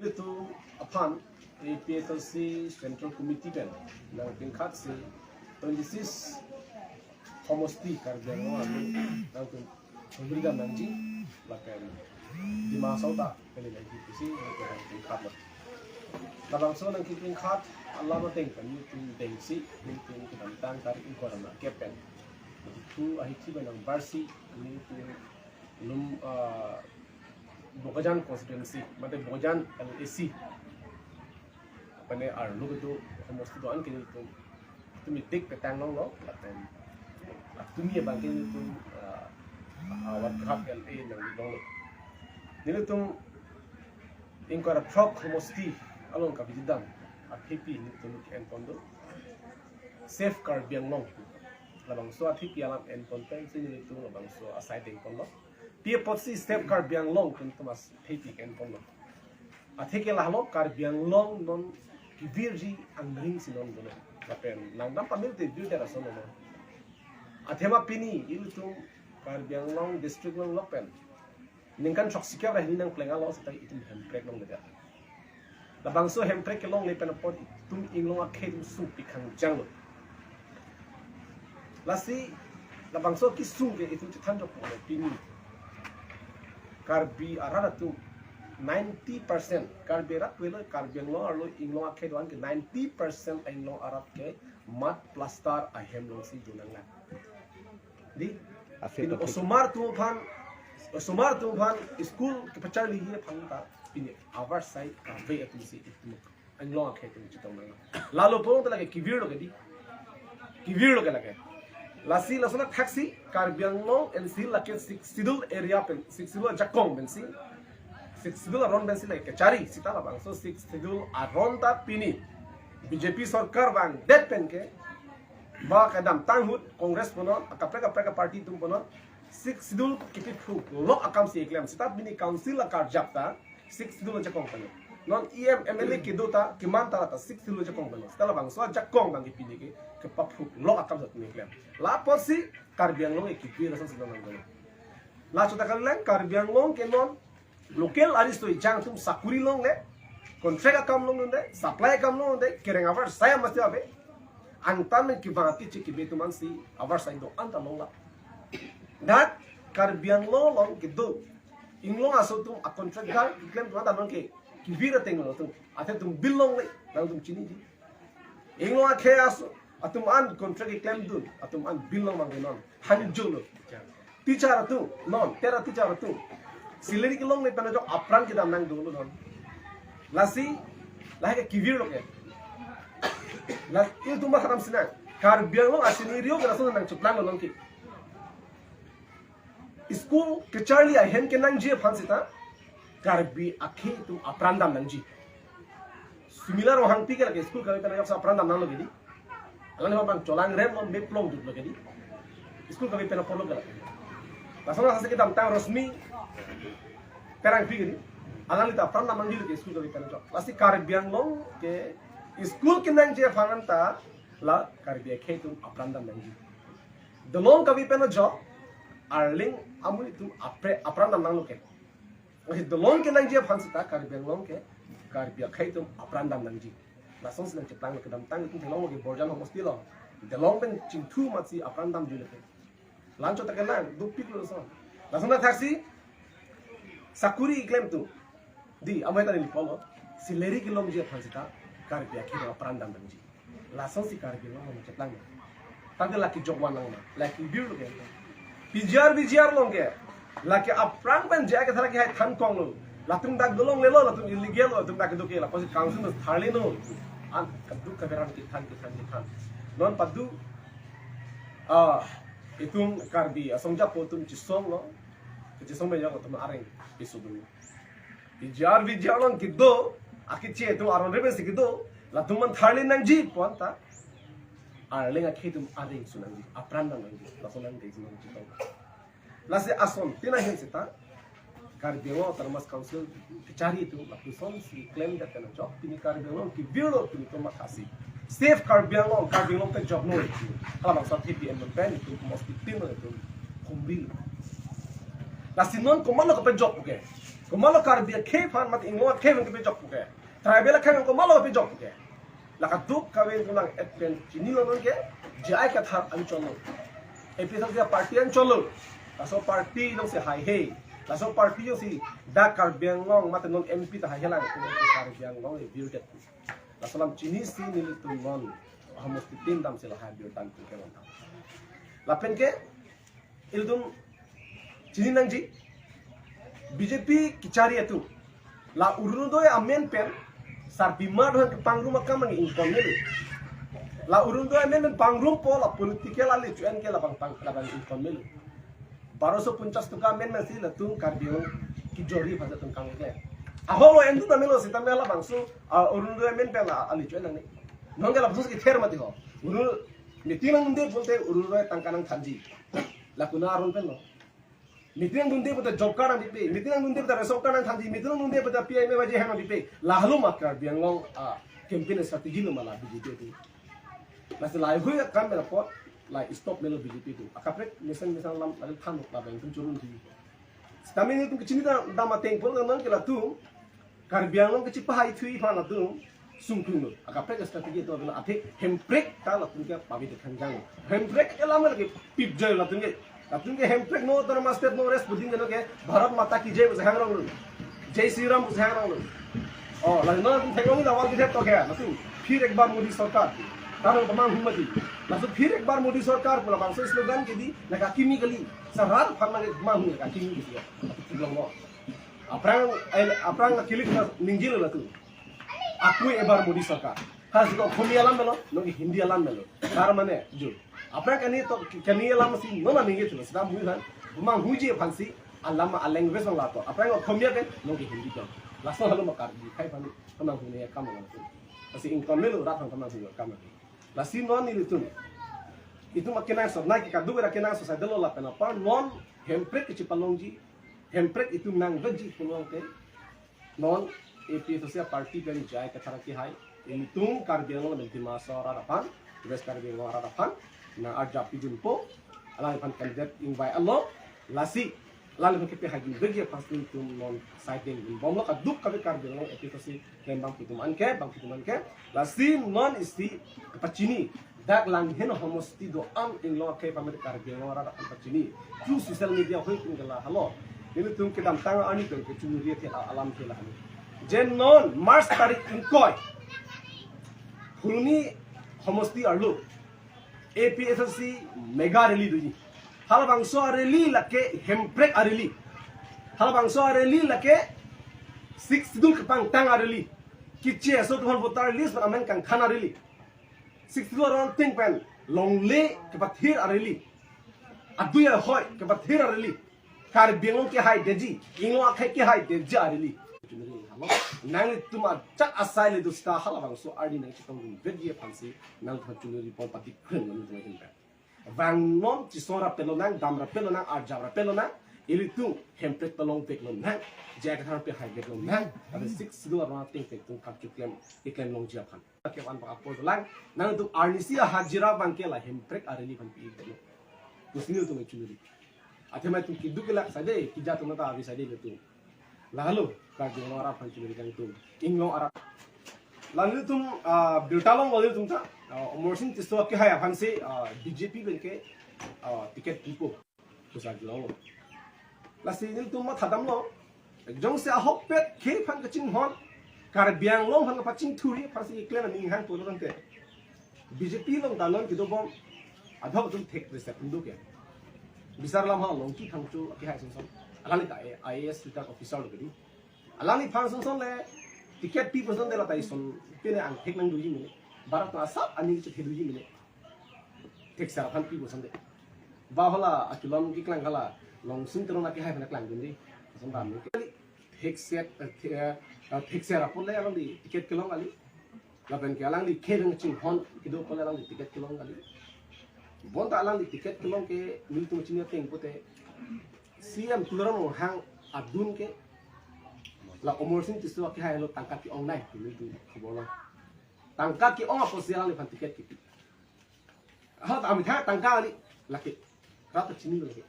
itu upon PSLC Central Committee pen nang tingkat si 26 homosti karjano nang tu pemberian nanti lakukan di masa tak kali lagi si nang tingkat lah. Labang so nang tingkat Allah matengkan itu dengsi itu kita tangkar ikoran kepen itu ahiki benang barsi itu lum Bogajan constituency, mate Bogajan LAC. Apane arlo itu almost doan kini itu mitik petang lo, laten. Tumi ya bangkin itu awat kerap LA yang dong. Nilo itu ingkar prop homosti along kabidang APP itu en pondo safeguard biang long. Labang so APP alam en konten sini itu labang so aside en pondo. Dia posisi safeguard biang long untuk mas APP en pondo. Atheke lahlo kar biang long non virgi angring sinon dono. Lapen nang dam pamil te du dera sono no. Athema pini itu kar biang long district long lopen. Ningkan sok sikya bah nang plenga lo setai itu hemprek long deda. Labang so hemprek long le penapot tum inglong akhe su pikang janglo. Lasi labang so kisung ke itu tanjok mo pini. Karbi arada tu 90% karbi rat welo karbi lo arlo inglong akhe doan ke 90% inglong arab ke mat plaster ahem long si junangan. Di ini osumar tu pan school ke pacar lihi pangta ini our side kafe itu si itu inglong akhe tu citong nang. Lalu pun tu lagi kivir lo ke lagi. Lasi lasona taxi karbiang long and si laki sidul area pen sidul jakong ben si sidul aron ben si lagi kecari sita lah bang so sidul aron ta pini BJP sarkar bang dead pen ke ba kadam tanghut kongres pono kapre party tum pono sidul kipit fu lo akam si eklam sita bini council akar japta sidul jakong pen non MLA ke dota ke manta ta sidul jakong pen sita bang so jakong bang pini ke papu lo akam sa ni eklam la posi karbiang long ekipir rasa sedang nang. La chota kaleng karbiang long ke non local aristo jang tum sakuri long le contract akam long nde supply akam long nde kereng avar saya mesti abe antan ki bangati chi ki betuman si avar sai do anta long la dat karbiang long ke do inglong aso tum a contract gar claim tu anta non ke ki vira tenglo tum ate tum bill long le nang tum chini di inglong a ke aso atum an contract claim dun atum an bill long manginon hanjul teacher tu non tera teacher tu silari ke long le pena jo apran ke dam nang dulu non lasi lahe ke kivir lo ke las il tu ma khatam sina kar biang long asini rio ke rasul nang chuplan lo ki school ke charlie a hen ke nang je phansita kar bi akhe tu apran dam nang ji similar o hang pi ke lage school ka pena jo apran dam nang lo gedi alang bang colang rem on beplong dut lo gedi school ka pena polo ke lage lasona hase ke dam tang rosmi perang pi gedi alang ita apran dam nang ji ke school ka pena jo lasi kar biang long ke school ke nang je phanganta la kar bi akhe tu apran dam nang ji dolong ka pena jo arling amu itu apran dam nang lo ke lasi dolong ke nang je phansita kar biang long ke kar bi akhe tu apran dam nang ji lasong senang ceplang ke dam tang itu telong ke borjan homosti lo delong pen cingtu mati apran dam jule ke lancho takena dupik lo so lasong na taxi sakuri claim tu di amai tani polo sileri kilom je phansita kar bi akhe apran dam nang ji lasong si kar bi lo ceplang tante laki jogwan nang laki bir lo ke bijar long ke laki apran pen je ke thara ke hai than kong lo latung dak dolong lelo latung illegal latung dak do ke la posi council thali no an kaduk kaberan ki than non padu itung karbi asongja potum chisong lo chisong be jago tum areng isudu bijar long kido akiche tu aron rebe sikido latung man thali nang ji ponta arling akhitum areng sunang ji apran nang ji lasunang de sunang ji lase ason tina hin sita karbiango termas council cari itu lakukan si claim dat kena job pini karbiango ki biolo pini to makasi safe karbiango ke job no kalau maksud TPM ben itu mesti tim itu kumbil la sinon ko malo ka pe job ke ko malo kar bia ke fan mat inglo ke ven ke pe job ke tribal ka ko malo pe job ke la ka duk ka ven ko lang etpen chini lo ke jai ka thar an cholo episode dia party an cholo la so party no se hai he la so party yo si da kar biang ngong mat non mp ta hai helang ko kar biang ngong e build it la salam chini si ni tu non hamos tin dam se la ha build tan ke non la pen ke ildum chini nang ji BJP kicari itu la urundo ya amen pen sar bimar han pangrum makam mang inkomel la urundo ya amen pangrum po la politikel la lecuan ke la bang inkomel 1250 tuka amen masih la tung kardio ki jori pada tung kang ke aholo endu tamelo sitamela bangsu urundo ya amen pen la lecuan nang nong la bus ki ther mati ho uru mitinang unde bolte urundo ya tangkanang thanji la kunarun pen lo Mitinang dunde pada job card ang dipe, mitinang dunde pada resort card ang thanji, mitinang dunde pada PIM wajah hang ang dipe, lahalo makar bianglong campaign strategi lo malah BJP itu. Nasi lain hui kan berapa, like stop melo BJP itu. Akaprek misal lam ada thanuk lah bang, tu curun tu. Tapi ni tu kecil dah mateng pun kan kita tu, kar bianglong kecil pahai thui mana tu, sungkung lo. Akaprek strategi itu adalah ate handbrake kalau tu kita pabit kanjang. Handbrake lama lagi pip jai lah tu kita. Tapi ke handbrake no तर master no rest बुद्धिंग के भारत माता की जय बुझांग रंग जय श्री राम बुझांग रंग ओ लगना तुम टेक्नोलॉजी दावा की तो क्या नसु फिर एक बार मोदी सरकार तारंग तमाम हिम्मती नसु फिर एक बार मोदी सरकार पुला बांसो स्लोगन के दी लगा किमिकली सरात फरना के मां हुए का किमी के तिलंगो अपरांग किलिक निंजिल लतु aku ebar मोदी सरकार has को खोमी alam मेलो नो हिंदी alam मेलो तार माने जो apa kan itu kini alam masih nona nih gitu sedang bukan memang hujan fancy alam language orang lato apa yang komia kan nongki hindi kan langsung lalu makar di kai pan tenang punya kamu langsung masih income melu ratang tenang punya kamu lasi non itu makin so naik kita dua makin so saya dulu lah kenapa non handbrake kecil palongji handbrake itu nang gaji pulang ke non AP sosial party dari jaya ke cara kihai ini tung karbiang nanti masa radapan bes karbiang radapan na arja pijun po alang pan kandidat invite Allah lasi lalu kita haji bagi pasti tum non siding bom lo kaduk kabe karbe lo episode kembang pituman ke lasi non isti pacini dak lang heno homosti do am in lo ke pamer karbe lo ra pacini tu social media hoi tingala halo ini tum kedam tanga ani ke cumuri te alam ke lah jen non mars tarik inkoi hulni homosti arlo APSC mega rally duji hal bangso rally lake handbrake rally hal bangso rally lake 6 dul kapang tang rally kiche so to votar list पर अमेन कंग खाना रैली 6 dul ron ting pen long le ke pathir rally aduya hoy ke pathir rally kar biang ke hai deji inglo akhai ke hai deji rally nang tuma cak asai le dusta hala bangso ardi nang chitong vedye pansi nang thachulu report pati khren nang tuma hinta wang non chisora pelo nang damra pelo nang arjabra pelo nang ilitu handbrake pelong tek non nang jaga thar pe high non nang ada 6 do ron ting tek tung kap chuklem ikan long jiapan ke wan pa apol lang nang tu arnisi hajira bangke la handbrake areli pan pi tek usni tu chulu athema tu kidukela sade kija tu mata abi sade tu lalu kaji orang fan curi kan tu inglo arab lalu tum bertalong lalu tum ta morsin tisto ke hai fan se BJP ben ke tiket tipo pusat lo la sinil tum ma thadam lo jong se ahok pet ke fan ka ching hon kar biang long fan ka ching thuri fan se iklen ning han polo rang te BJP long dalon ki do bom adhok tum thek reset ndu ke bisar lam ha long ki thang chu ke hai song alani ka IAS Twitter official lagi alani function son le tiket pi person de la tai son pene ang thek nang duji mine barat na sab ani che the duji mine thek sar fan pi person de ba hola akilom ki klang hala long sing terona ki hai phana klang dundi son ba mi thek set apol le alang di tiket kilong ali la ben ke alang di khereng ching hon kido pole alang di tiket kilong ali bon ta alang di tiket kilong ke mil tu chinya teng pote CM tularang hang adun ke la omorsin tisu ki hai lo tangka ki online tu khabola tangka ki ong apo siang le tiket ki ha ta ami tha tangka ali laki rata chini lagi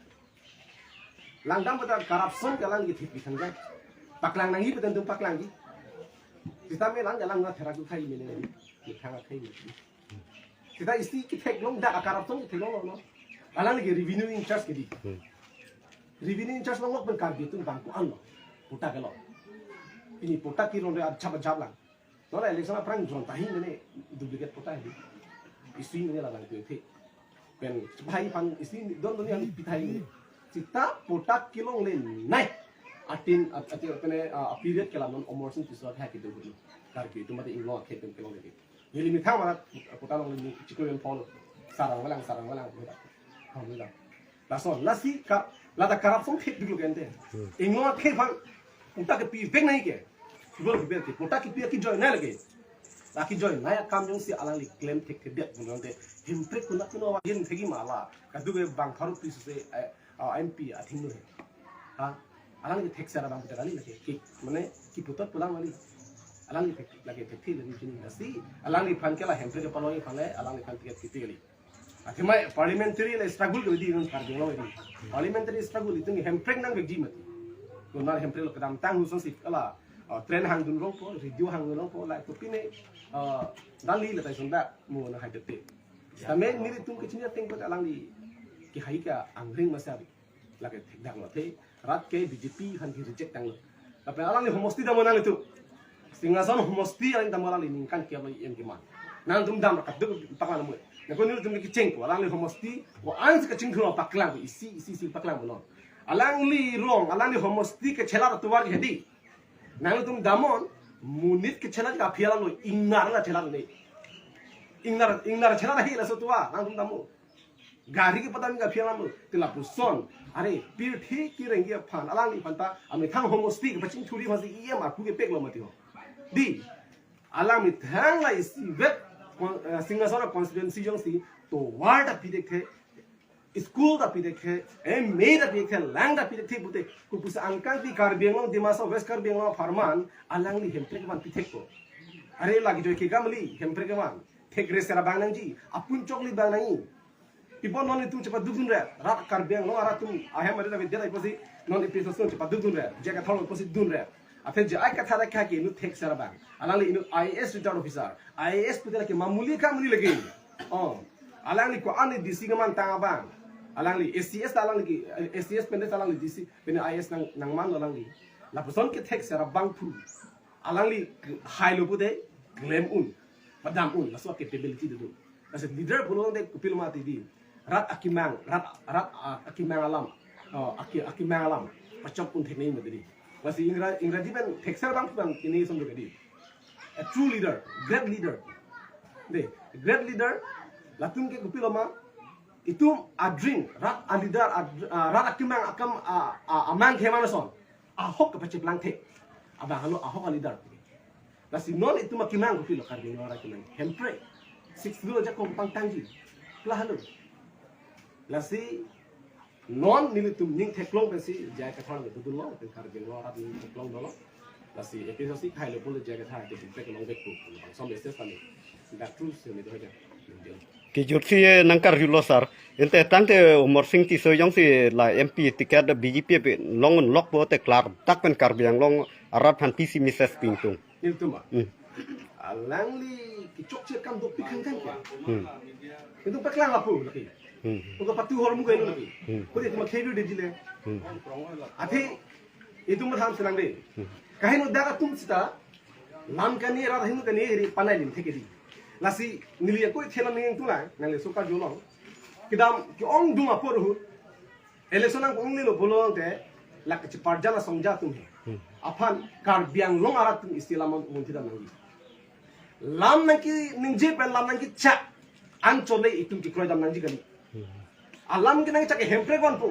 langdang betul corruption kalang gitu ditangga paklang nangi betul tuh paklang gitu kita melang jalan nggak teragu kai ini ditangga kai ini kita isti kita long dah corruption kita long no alang lagi revenue in charge gitu revenue in charge long lok berkar gitu bangku an lo puta kalau ini puta kilo dia acap lang no election apa yang jual tahi ini duplicate puta ini isti ini lah lang itu pen cepai pan isti don yang pitai ini kita puta kilo lain naik atin period kelaman omorsin pisau hack itu dulu karena itu mati inglo hack itu kilo lagi jadi mitang mana puta long ini cikgu yang follow sarang walang alhamdulillah langsung lasi lada corruption hack dulu kan deh inglo hack pan puta ke pi beg naik ke boleh beg ke puta ke pi ki join naik lagi laki join naik kam jong si alang li claim hack ke dia bukan deh himpre kuna kuna wajen thegi mala kadu ke bang tharu pisu se MP ating dulu ha alang li hack sara bang puta kali lagi ki mana ki putar pulang kali alang li lagi hack thegi dari sini nasi alang li fan kela himpre ke paloi phale alang li fan tiket kiti kali akhirnya parliamentary le struggle ke di non kar jelo ini parliamentary struggle itu himpre nang beji mati kunar himpre lo kadam tang husun si kala tren hang dun rong po radio hang dun rong po la to pine dali le tai sonda mo na haidete tame miri tum ke chinya teng alang li ki hai ka angring masabi lagi dang lo te rat ke BJP han ki reject dang lo tapi alang li homosti da monang itu singasan homosti alang tam alang li ningkan ke lo em ki man nang tum dam kat du paklan mo na ko ni tum ki cheng ko alang li homosti wa ang ka ching thro paklan isi paklan mo alang li rong alang li homosti ke chela to war hedi nang tum damon munit ke chela ka phiala lo ingnar la chela le ingnar chela hi la so tuwa nang tum damu gari ke patan ka phiala mo tila puson are pir thi ki rengi phan alang li phanta ami thang homosti ke paching thuri phasi iye ma ku ke pek lo mati ho di alang mi thang la isi vet singasara constituency jong si to ward a pidek the school da pidek the em me da pidek the lang da pidek the bute ku pusa angkang ti kar bengong dimasa west kar bengong farman alang li hempre ke man pidek ko are lagi jo ke gamli hempre ke man thek re sera bang nang ji apun chokli bang nang ipo non itu cepat dudun re rat kar bengong ara tum ahem ada vidya da iposi non episode so cepat dudun re jaga thong iposi dun re ape je ai katha rakha ke nu thek sera bang alang li inu IAS retired officer IAS putera ke mamuli ka muni lagi alang li ko ani DC ke man tang bang alang li SCS alang li SCS pende alang li DC pende IAS nang man alang li la person ke thek sera bang pu alang li high lo pude claim madam la so capability do as leader bulong de kupil mati di rat akimang akimang alam akimang alam macam pun thek nei madri masih Ingraji kan tekser bang ini sonjo kedi a true leader great leader deh great leader latung ke kupil ma itu a dream rat a leader rat akimang amang kemanason ahok ke pacip lang tek abang halo ahok a leader lasi non itu makimang kupil karbi ora kimang hempre 6 dulu aja kompang tangji lah halo lasi non nilitum ning teklong besi jaya kathang itu dulu kan karbi ora ning teklong dulu lasi episode si khai lo pun jaya kathang itu pek long bek ku som besi tani that truth ni doja ki jursi nangkar julo sar ente tante umur sing ti so yong si la MP tiket BJP long lok bo te klar tak pen karbi yang long arab han PC mises pintung itu mah alang li ki chok che kam do pikang kan itu peklang lapu lagi Uga patu hor mu gaino lagi ko itu mah khebi de jile ati itu mah tham senang de kahin udah tum sita lam kani ra hin kani ri panai lim theke di lasi nilia ko thela ning tu la nang le suka jolong kidam ki ong dunga por hu election ang ong nilo bolong te la ke parjala songja tum he afan kar biang long arat tum istilam mun tidak nangi lam nang ki ningje pen lam nang ki cha an chole itum ki kroy dam nang ji gani alam ki nang cha ke hempre kon po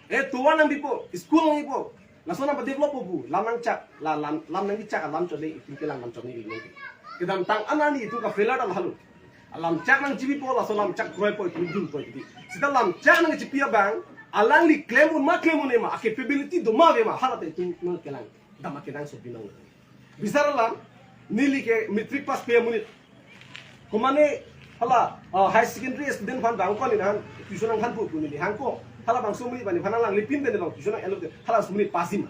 e tuwa nang bipo school nang ipo lasona ba develop po lam nang cha la lam nang ki cha lam chole itum ki lang lam chole ni kidam tang anani itu ka fela dal halu alam cha nang jibi po la so lam cha kroy po itum dun po di sita lam cha nang chi pia bang alang li claim un ma capability do ma ve ma halate itum nang kelang dama ke nang so binang bisaralam nili ke matric pass pe munit komane hala high secondary student fan bang ko ni han tuition ang han pu ni han ko hala bang sumuni bani phana lang lipin bani bang tusuna elo hala sumuni pasim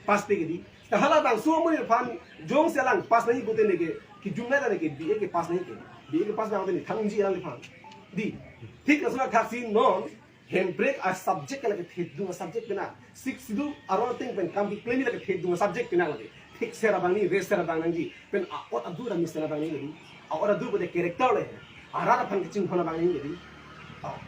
pas pe gedi hala bang sumuni phan jong selang pas nahi bote ne ke ki jumna da ne ke bi ke pas nahi ke bi ke pas na hote ni thang ji lang phan di ठीक असला थासी non hem break a subject like thit du subject bina six du aron thing pen kam bi claim like thit du subject bina lagi ठीक sera bang ni re sera bang nang ji pen ot adu ra misera bang ni lagi ot adu bode character le ara phang ching hona bang ni lagi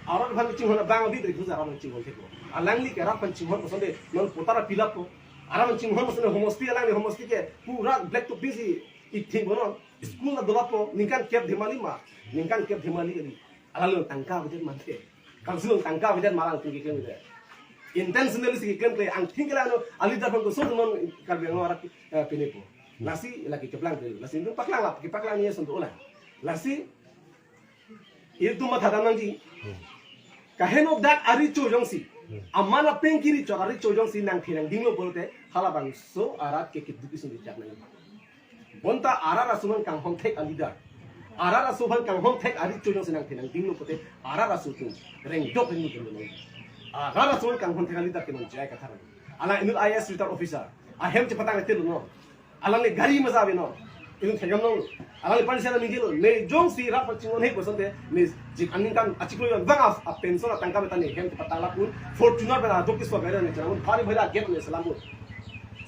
ara phang ching hona bang bi de du ara ching hon theko alang li ke ra phang ching hon posonde non potara pilap ko ara ching hon posonde homosti alang ni homosti ke pura black to busy it thing bono school na dolapo ningkan kep dhimali ma ningkan kep dhimali ni alang tangka bide mante kalau sebelum tangkap kita malang tinggi klaim itu, intentionally sih klaim klaim, ang tinggi lah no, alih dari pun kosong non kalau yang orang penipu, nasi lagi keplang tu, nasi itu paklang lah, paklang ni sentuh olah, nasi itu mah thada nanti, kahenok dak ari cojong si, amana pengkiri cok ari cojong si nang tinang dinglo bolte, halabang so arat ke kiduki sundi jak nang, bonta arat rasuman kang hong tek alih dar. Ara rasu ban kang hom tek ari chojong senang tinang dinglo pote ara rasu tu reng dok ni kendo ara rasu kang hom tek ali dak kenon jai katha ala inul IAS return officer a hem che patang tel no ala le gari maza be no inul thegam no ala le pansela mi gelo ne jong si ra pa chingon he posonte ne jik anin kan achiklo yon bang a pension tangka betane hem che patang la pun fortuner bena dok kiswa gaira ne chamun phari bhara get ne salamu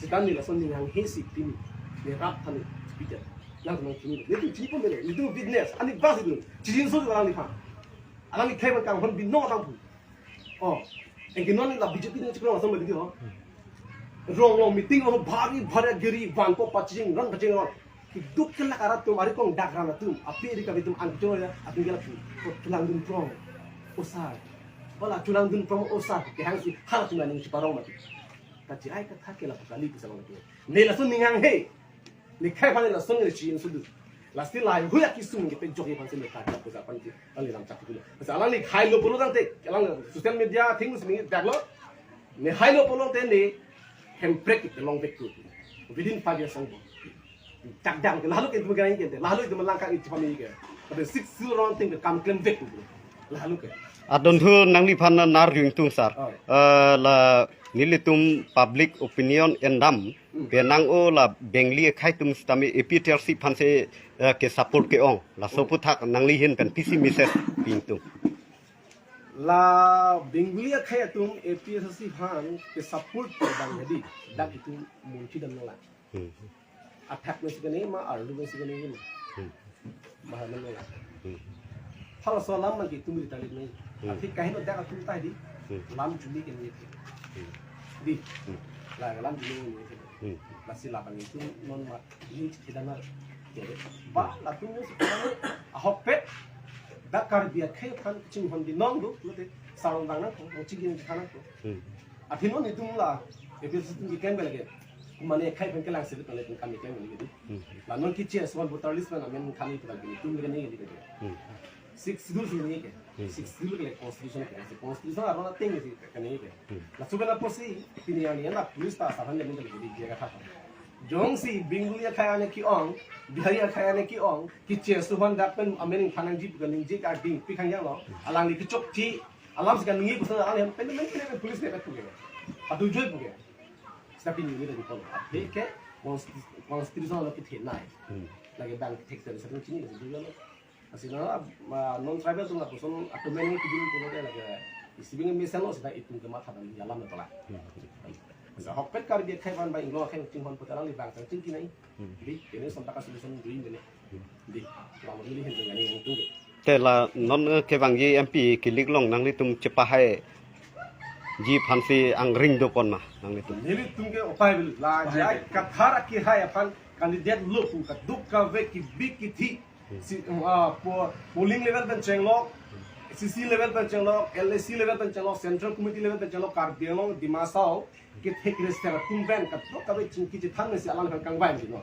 sitan ni la son ni hang he si tin ne rap thani speaker nang nang kini, itu cipon bela, itu business, ani bas itu, cincin suatu orang ni pun, orang ni kaya macam orang bina orang pun, oh, engkau ni lah BJP ni cakap orang sama begitu, rong meeting orang bari geri, bangko pacing, rang pacing orang, hidup kelak arat tu, mari kong dak rana tu, api di kabe tu, angkut orang, api gelap tu, tulang dun prong, osar, wala tulang dun prong osar, kehang si hal tu nang ciparong mati, kaci ay kat hak kelak kali tu sama tu, ni langsung ningang hey. Ni kai pan la song ni chin su du la sti la hu ya ki sung ke pe jok ye pan se me ta ko sa pan ti ali lam chak tu sa ala ni khai lo polo dang te alang social media things ni dak lo ni hai lo polo te ni hem break it long back to within 5 years song tak dang la lo ke tu ga ni ke la lo tu malang ka ti pan ni ke but 6 zero round thing kam claim back to la lo ke adon thu nang li phan nar ring tung sar la nilitum public opinion endam benang o la bengli khai tum stami APTRC phan se ke support ke ong la sopu thak nang li hin pen PC message ping tung la bengli khai tum APTRC phan ke support ke bang hedi dak itu munchi dam la attack me sigane ma ardu me sigane ma mahal la hala salam man ki tum ri talit nei athi kahin dak tum tai di lam juli ke ni di la lam juli ni masih lapang itu non mat ini tidak nak jadi bah lalu ni sekarang ahok dakar dia kan cing hon di non tu tu sarung tangan tu cingin di kanan tu akhirnya non itu mula itu setinggi kembali lagi mana kai pen kelang sebut oleh kami kembali gitu lalu non kicir soal botalis mana men kami itu lagi itu mereka ni gitu six dulu sih ni ke six dulu ke constitution arona tinggi sih kan ni ke lalu sebenarnya posisi pilihan ni nak tulis tak sahaja ni jadi dia kata jong si bingulia kaya ne ki ong bihaya kaya ne ki ong ki che suhan dak pen amen khanang ji galing ji ka ding pi khang yang lo alang ni ki chok ti alam segan ngi pusa alang pen men ke police ne betu ge adu joi bu ge tapi ni ni de ko ate ke constitution lo ki the nai lagi bang tek ter sa ni ni de lo asina non tribal tu ngaku son atau men ki ding ko de lagi isibing misalo sa itu ke mata dan dalam na tola hok pet kar dia khai ban ba inglo khai ching hon putalang li bang tang ching kinai di kene som taka solution duin bene di lama ni hen ngani hong tu te la non ke bang ji MP ki lik long nang li tum chepa hai ji phansi ang ring do pon ma nang li tum ni li tum ke opai bil la jai kathara ki hai aphan candidate lo pu ka duk ka ve ki big ki thi si polling level ben chenglo CC level per chelo LAC level per chelo central committee level per chelo karbiang dimasao ke thek restera tumben ka to ka be chingki je thang si alang kang bai ni no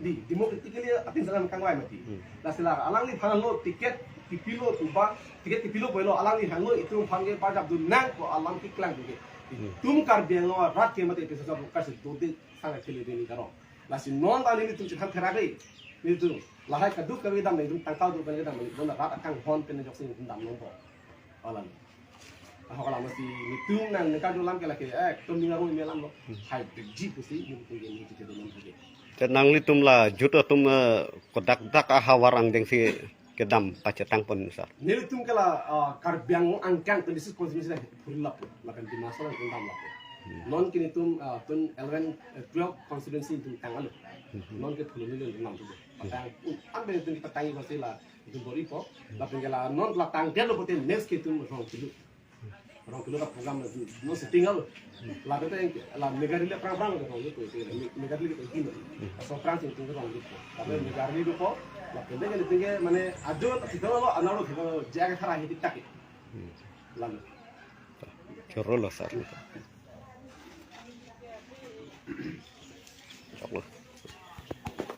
di democratically atin salam kang bai mati la sila alang li phang lo ticket ki pilo tu ba ticket ki pilo boilo alang li hang lo itu phang ge pa jab du nang ko alang ki klang du ge tum karbiang lo rat ke mate pe sa ka se do de sang chele de ni karo la si non da ni tu chhan thera ge ni tu lahai ka du ka we dam ni du tang kau du ka ge dam ni don rat kang hon pe ne jok sing dam no bo alang Kalau masih nitung nang nekal jualan ke laki tum ningaru melam lo hai biji pusi nitung ini kita dalam lagi te nangli tum la juto tum kodak dak hawarang deng si kedam pacetang pon sar nitung kala karbiang angkang tu disis konsumsi dah pulap makan di masalah tentang lap non kini tum tun 11 12 constituency tum tangal non ke pulun ni nam tu patang ambil tu patangi masih lah itu bori po lapin kala non latang dia lo poten next ke tum orang kilo program no settinggal la kata yang la negara le perang ke orang itu negara le itu so perang itu orang itu tapi negara le itu la pendek yang tinggal mana adol kita lo analo kita jaga thara hidup tak lalu chorro lo sar Allah